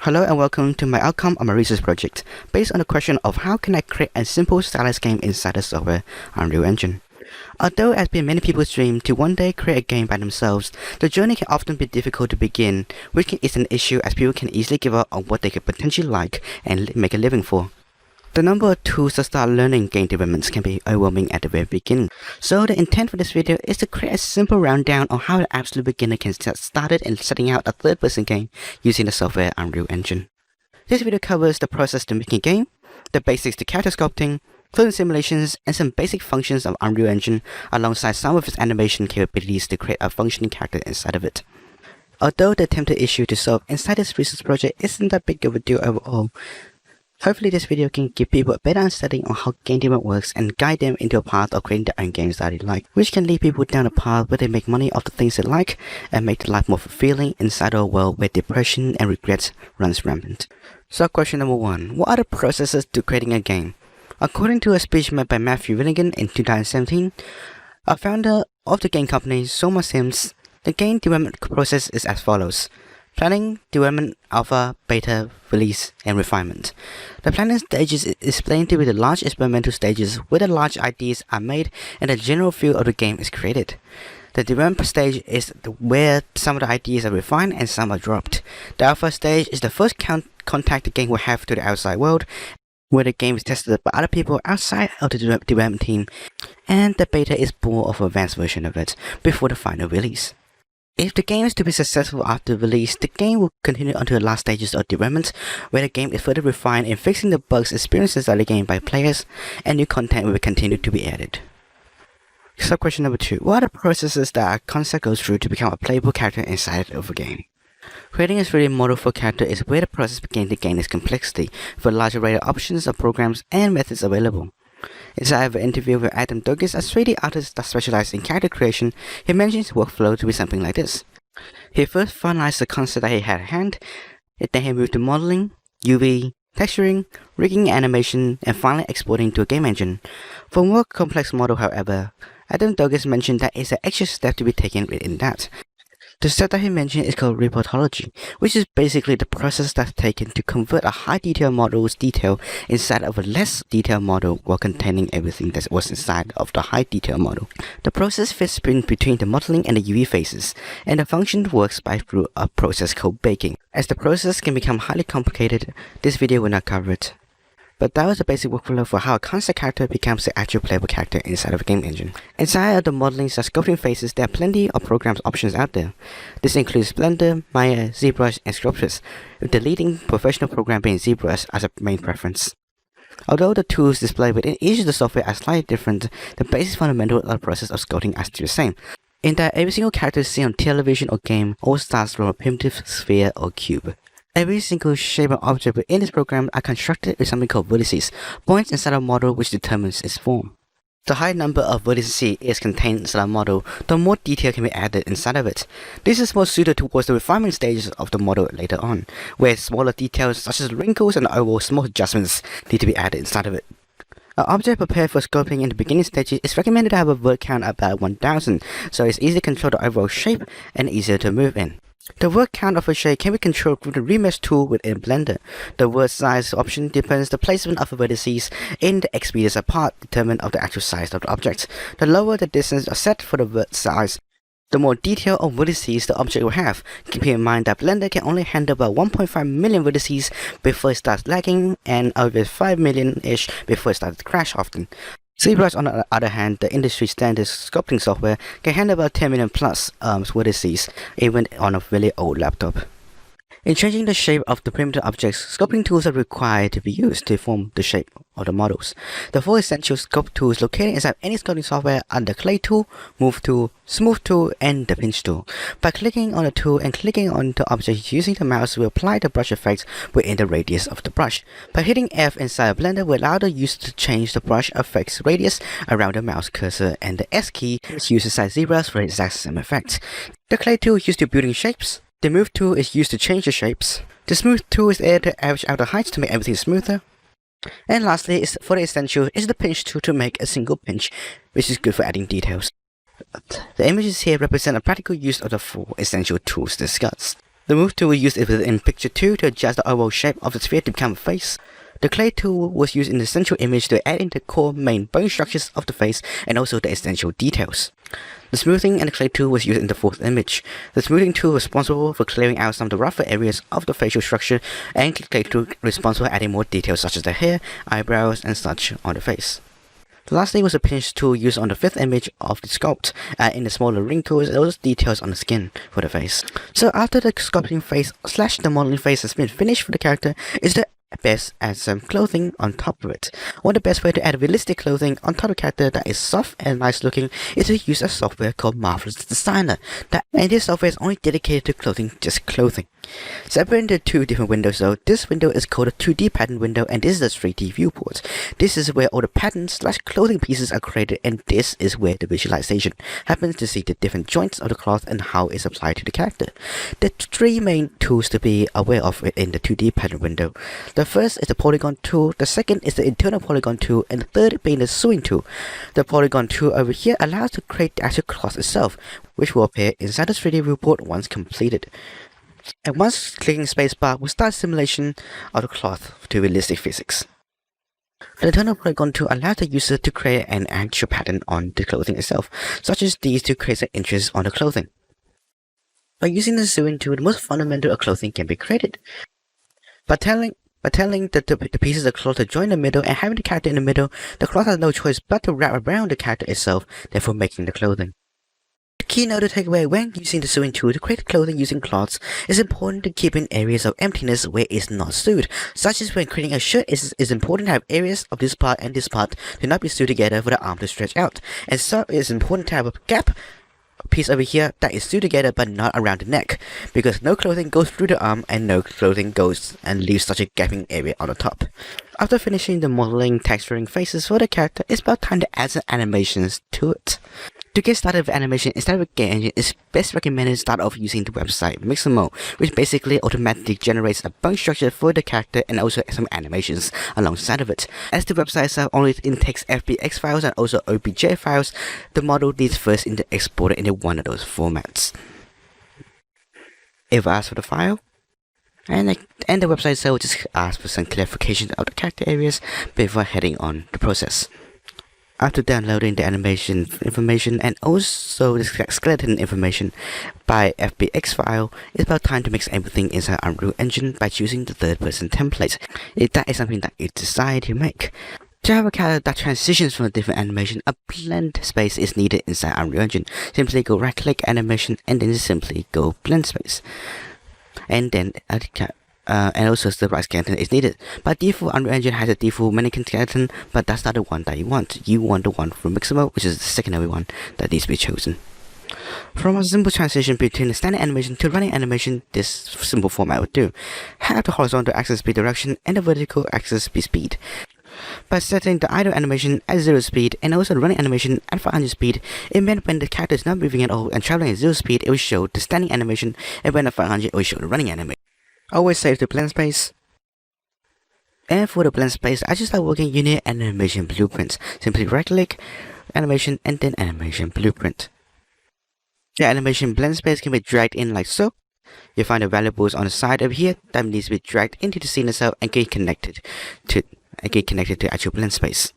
Hello and welcome to my outcome of my research project, based on the question of how can I create a simple stylized game inside the software Unreal Engine. Although it has been many people's dream to one day create a game by themselves, the journey can often be difficult to begin, which is an issue as people can easily give up on what they could potentially like and make a living for. The number of tools to start learning game development can be overwhelming at the very beginning, so the intent for this video is to create a simple rundown on how the absolute beginner can get started in setting out a third-person game using the software Unreal Engine. This video covers the process to making a game, the basics to character sculpting, clothing simulations, and some basic functions of Unreal Engine alongside some of its animation capabilities to create a functioning character inside of it. Although the attempted issue to solve inside this research project isn't that big of a deal overall, hopefully this video can give people a better understanding on how game development works and guide them into a path of creating their own games that they like, which can lead people down a path where they make money off the things they like and make their life more fulfilling inside of a world where depression and regret runs rampant. So question number 1. What are the processes to creating a game? According to a speech made by Matthew Willigan in 2017, a founder of the game company Soma Sims, the game development process is as follows. Planning, development, alpha, beta, release, and refinement. The planning stages is explained to be the large experimental stages where the large ideas are made and the general feel of the game is created. The development stage is where some of the ideas are refined and some are dropped. The alpha stage is the first contact the game will have to the outside world, where the game is tested by other people outside of the development team, and the beta is more of an advanced version of it before the final release. If the game is to be successful after release, the game will continue onto the last stages of development, where the game is further refined in fixing the bugs experienced inside the game by players, and new content will continue to be added. Sub-question number 2. What are the processes that a concept goes through to become a playable character inside of a game? Creating a 3D model for a character is where the process begins to gain its complexity for a large array of options of programs and methods available. Inside of an interview with Adam Douglas, a 3D artist that specializes in character creation, he mentions his workflow to be something like this. He first finalized the concept that he had at hand, then he moved to modeling, UV, texturing, rigging animation, and finally exporting to a game engine. For a more complex model, however, Adam Douglas mentioned that it's an extra step to be taken within that. The step that he mentioned is called reportology, which is basically the process that's taken to convert a high detail model's detail inside of a less detailed model while containing everything that was inside of the high detail model. The process fits in between the modeling and the UV phases, and the function works through a process called baking. As the process can become highly complicated, this video will not cover it. But that was the basic workflow for how a concept character becomes the actual playable character inside of a game engine. Inside of the modeling / sculpting phases, there are plenty of programs options out there. This includes Blender, Maya, ZBrush, and Sculptris, with the leading professional program being ZBrush as a main preference. Although the tools displayed within each of the software are slightly different, the basic fundamentals of the process of sculpting are still the same, in that every single character seen on television or game all starts from a primitive sphere or cube. Every single shape or object within this program are constructed with something called vertices, points inside a model which determines its form. The higher number of vertices is contained inside a model, the more detail can be added inside of it. This is more suited towards the refinement stages of the model later on, where smaller details such as wrinkles and overall small adjustments need to be added inside of it. An object prepared for sculpting in the beginning stages is recommended to have a word count about 1000, so it's easy to control the overall shape and easier to move in. The word count of a shape can be controlled through the remesh tool within Blender. The word size option depends the placement of the vertices in the X meters apart determined of the actual size of the object. The lower the distance set for the word size, the more detail of vertices the object will have. Keeping in mind that Blender can only handle about 1.5 million vertices before it starts lagging and over 5 million-ish before it starts to crash often. ZBrush, on the other hand, the industry standard sculpting software, can handle about 10 million plus vertices, even on a really old laptop. In changing the shape of the primitive objects, sculpting tools are required to be used to form the shape of the models. The 4 essential sculpt tools located inside any sculpting software are the Clay tool, Move tool, Smooth tool, and the Pinch tool. By clicking on the tool and clicking on the object using the mouse will apply the brush effects within the radius of the brush. By hitting F inside Blender will allow the user to change the brush effects radius around the mouse cursor, and the S key is used inside ZBrush for the exact same effect. The Clay tool is used to building shapes. The Move tool is used to change the shapes. The Smooth tool is there to average out the heights to make everything smoother. And lastly, for the essential, is the Pinch tool to make a single pinch, which is good for adding details. The images here represent a practical use of the 4 essential tools discussed. The Move tool was used within Picture 2 to adjust the overall shape of the sphere to become a face. The Clay tool was used in the central image to add in the core main bone structures of the face and also the essential details. The Smoothing and the Clay tool was used in the fourth image. The Smoothing tool was responsible for clearing out some of the rougher areas of the facial structure, and the Clay tool responsible for adding more details such as the hair, eyebrows, and such on the face. Lastly was the Pinch tool used on the fifth image of the sculpt, in the smaller wrinkles and those details on the skin for the face. So after the sculpting phase / the modeling phase has been finished for the character, is the best add some clothing on top of it. One of the best way to add realistic clothing on top of a character that is soft and nice looking is to use a software called Marvelous Designer. And this software is only dedicated to clothing, just clothing. Separate into two different windows though. This window is called a 2D pattern window, and this is a 3D viewport. This is where all the patterns / clothing pieces are created, and this is where the visualization happens to see the different joints of the cloth and how it's applied to the character. The three main tools to be aware of in the 2D pattern window. The first is the Polygon tool, the second is the Internal Polygon tool, and the third being the Sewing tool. The Polygon tool over here allows to create the actual cloth itself, which will appear inside the 3D viewport once completed. And once clicking spacebar will start simulation of the cloth to realistic physics. The Internal Polygon tool allows the user to create an actual pattern on the clothing itself, such as these to create an interest on the clothing. By using the Sewing tool, the most fundamental of clothing can be created. By telling the pieces of cloth to join in the middle and having the character in the middle, the cloth has no choice but to wrap around the character itself, therefore making the clothing. The key note to take away when using the Sewing tool to create clothing using cloths is important to keep in areas of emptiness where it's not sewed, such as when creating a shirt it is important to have areas of this part and this part to not be sewed together for the arm to stretch out, and so it's important to have a gap piece over here that is sewed together but not around the neck, because no clothing goes through the arm and no clothing goes and leaves such a gaping area on the top. After finishing the modeling texturing phases for the character, it's about time to add some animations to it. To get started with animation instead of a game engine, it's best recommended to start off using the website Mixamo, which basically automatically generates a bone structure for the character and also some animations alongside of it. As the website itself only intakes FBX files and also OBJ files, the model needs first to export it into one of those formats. It will ask for the file, and the website itself will just ask for some clarification of the character areas before heading on the process. After downloading the animation information and also the skeleton information by FBX file, it's about time to mix everything inside Unreal Engine by choosing the third-person template, if that is something that you decide to make. To have a character that transitions from a different animation, a blend space is needed inside Unreal Engine. Simply go right-click animation and then simply go blend space. And then and also the right skeleton is needed. By default, Unreal Engine has a default mannequin skeleton, but that's not the one that you want. You want the one from Mixamo, which is the secondary one that needs to be chosen. From a simple transition between the standard animation to running animation, this simple format would do. Have the horizontal axis be direction and the vertical axis be speed. By setting the idle animation at 0 speed and also the running animation at 500 speed, it meant when the character is not moving at all and traveling at 0 speed, it will show the standing animation, and when at 500, it will show the running animation. Always save the blend space. And for the blend space, I just start working Unity Animation Blueprint. Simply right click, animation, and then animation blueprint. The animation blend space can be dragged in like so. You find the variables on the side over here that needs to be dragged into the scene itself and get connected to actual blend space.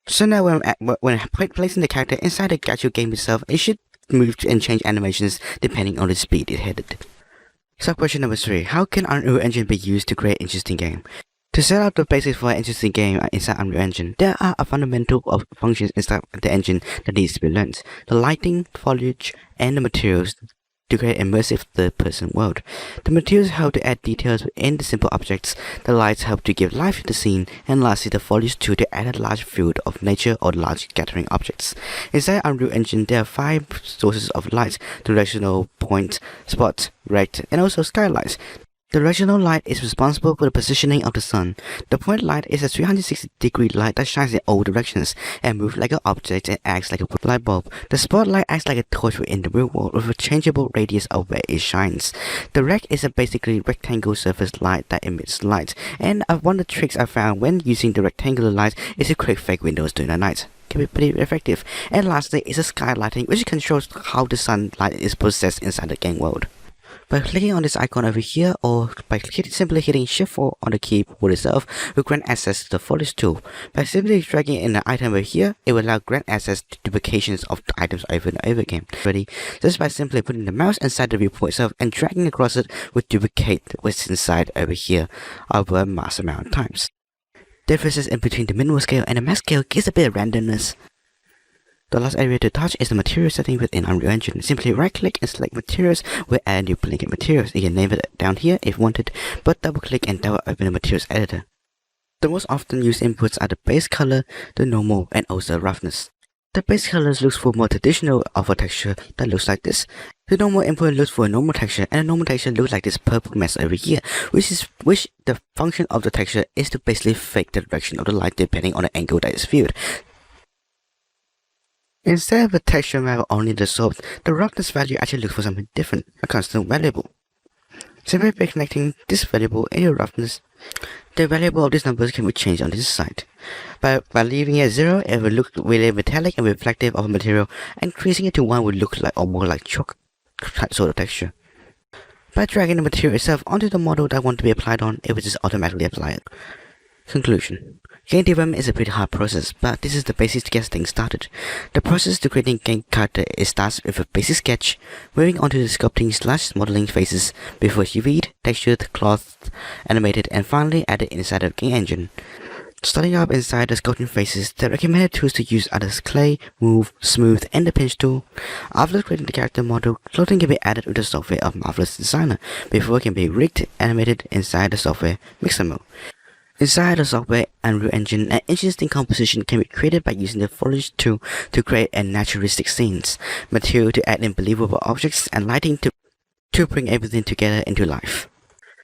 So now when placing the character inside the actual game itself, it should move and change animations depending on the speed it headed. So question number 3, how can Unreal Engine be used to create an interesting game? To set up the basics for an interesting game inside Unreal Engine, there are a fundamental of functions inside the engine that needs to be learned. The lighting, foliage, and the materials to create an immersive third-person world. The materials help to add details within the simple objects, the lights help to give life to the scene, and lastly the foliage tool to add a large field of nature or large gathering objects. Inside Unreal Engine, there are 5 sources of light: directional, point, spot, rect, and also skylights. The directional light is responsible for the positioning of the sun. The point light is a 360-degree light that shines in all directions and moves like an object and acts like a light bulb. The spotlight acts like a torch in the real world with a changeable radius of where it shines. The rect is a basically rectangle surface light that emits light, and one of the tricks I found when using the rectangular light is to create fake windows during the night. Can be pretty effective. And lastly is a skylighting, which controls how the sunlight is processed inside the game world. By clicking on this icon over here, or by simply hitting Shift 4 on the keyboard itself, will grant access to the foliage tool. By simply dragging in an item over here, it will allow grant access to duplications of the items over and over again. Ready? Just by simply putting the mouse inside the viewport itself and dragging across it will duplicate what's inside over here over a mass amount of times. Differences in between the minimal scale and the max scale gives a bit of randomness. The last area to touch is the material setting within Unreal Engine. Simply right click and select materials, we'll add new blanket materials. You can name it down here if wanted, but double click and that will open the materials editor. The most often used inputs are the base color, the normal, and also roughness. The base colors looks for more traditional of a texture that looks like this. The normal input looks for a normal texture, and the normal texture looks like this purple mess over here, which the function of the texture is to basically fake the direction of the light depending on the angle that is viewed. Instead of a texture map only dissolved, the roughness value actually looks for something different, a constant variable. Simply by connecting this variable in your roughness, the variable of these numbers can be changed on this side. By leaving it at 0, it will look really metallic and reflective of a material, and increasing it to 1 will look like almost like chalk sort of texture. By dragging the material itself onto the model that want to be applied on, it will just automatically apply it. Conclusion. Game development is a pretty hard process, but this is the basics to get things started. The process to creating game character starts with a basic sketch, moving on to the sculpting / modeling phases before you read, textured, clothed, animated, and finally added inside of game engine. Starting up inside the sculpting phases, the recommended tools to use are the clay, move, smooth, and the pinch tool. After creating the character model, clothing can be added with the software of Marvelous Designer before it can be rigged, animated inside the software Mixamo. Inside the software Unreal Engine, an interesting composition can be created by using the foliage tool to create a naturalistic scenes, material to add in believable objects, and lighting to bring everything together into life.